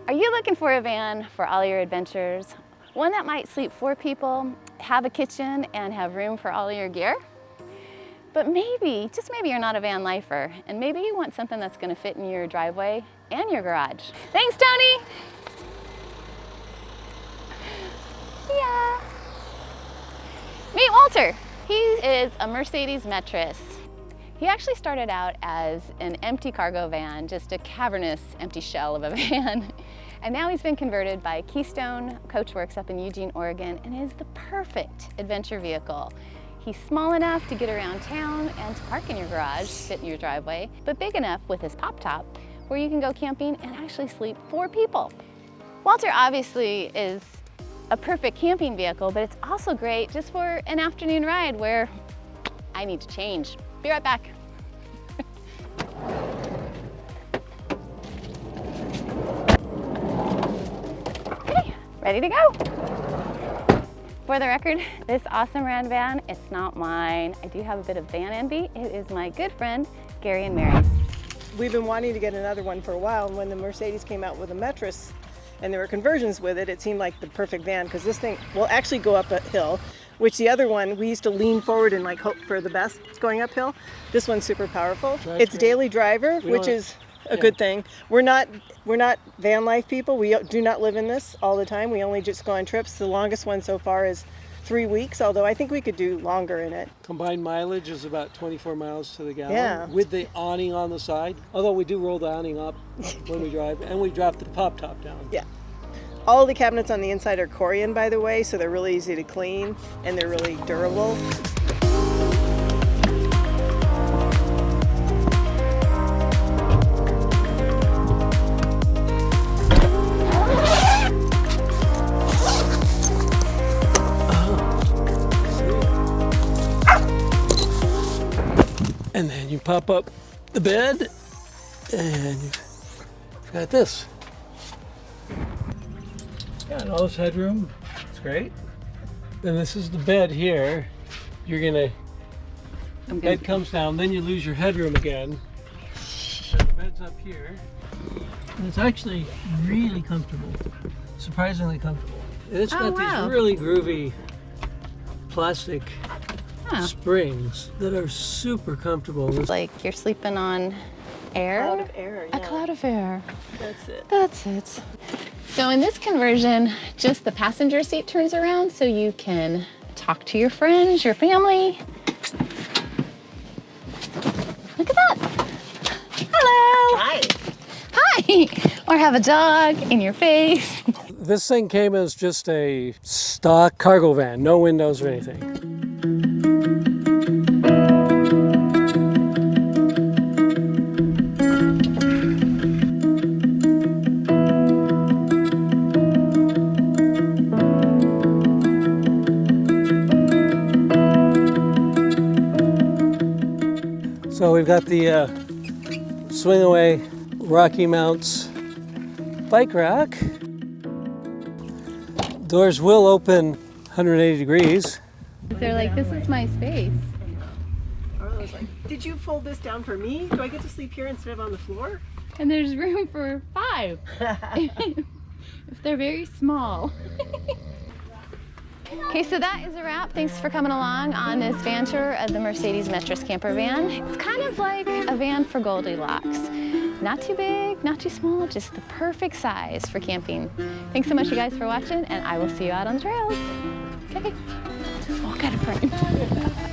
Are you looking for a van for all your adventures? One that might sleep 4 people, have a kitchen, and have room for all your gear? But maybe, just maybe you're not a van lifer, and maybe you want something that's gonna fit in your driveway and your garage. Thanks, Tony! Yeah. Meet Walter. He is a Mercedes Metris. He actually started out as an empty cargo van, just a cavernous empty shell of a van. And now he's been converted by Keystone Coachworks up in Eugene, Oregon, and is the perfect adventure vehicle. He's small enough to get around town and to park in your garage, sit in your driveway, but big enough with his pop top where you can go camping and actually sleep 4 people. Walter obviously is a perfect camping vehicle, but it's also great just for an afternoon ride where I need to change. Be right back. Okay, ready to go. For the record, this awesome red van, it's not mine. I do have a bit of van envy. It is my good friend, Gary and Mary's. We've been wanting to get another one for a while, and when the Mercedes came out with a Metris and there were conversions with it, it seemed like the perfect van because this thing will actually go up a hill, which the other one, we used to lean forward and like hope for the best going uphill. This one's super powerful. It's daily driver, which is a good thing. We're not van life people. We do not live in this all the time. We only just go on trips. The longest one so far is 3 weeks, although I think we could do longer in it. Combined mileage is about 24 miles to the gallon with the awning on the side. Although we do roll the awning up when we drive, and we drop the pop top down. Yeah. All the cabinets on the inside are Corian, by the way, so they're really easy to clean and they're really durable. And then you pop up the bed and you've got this. Got all this headroom, it's great. Then this is the bed here. Bed comes down, then you lose your headroom again. And the bed's up here. And it's actually really comfortable, surprisingly comfortable. And it's got these really groovy plastic springs that are super comfortable. It's like you're sleeping on air? A cloud of air, yeah. A cloud of air. That's it. That's it. So in this conversion, just the passenger seat turns around so you can talk to your friends, your family. Look at that. Hello. Hi. Hi. Or have a dog in your face. This thing came as just a stock cargo van, no windows or anything. So we've got the swing away Rocky Mounts bike rack. Doors will open 180 degrees. They're like, this is my space. Arlo was like, did you fold this down for me? Do I get to sleep here instead of on the floor? And there's room for 5. If they're very small. Okay, so that is a wrap. Thanks for coming along on this van tour of the Mercedes Metris camper van. It's kind of like a van for Goldilocks. Not too big, not too small, just the perfect size for camping. Thanks so much, you guys, for watching, and I will see you out on the trails. Okay, just walk out of front.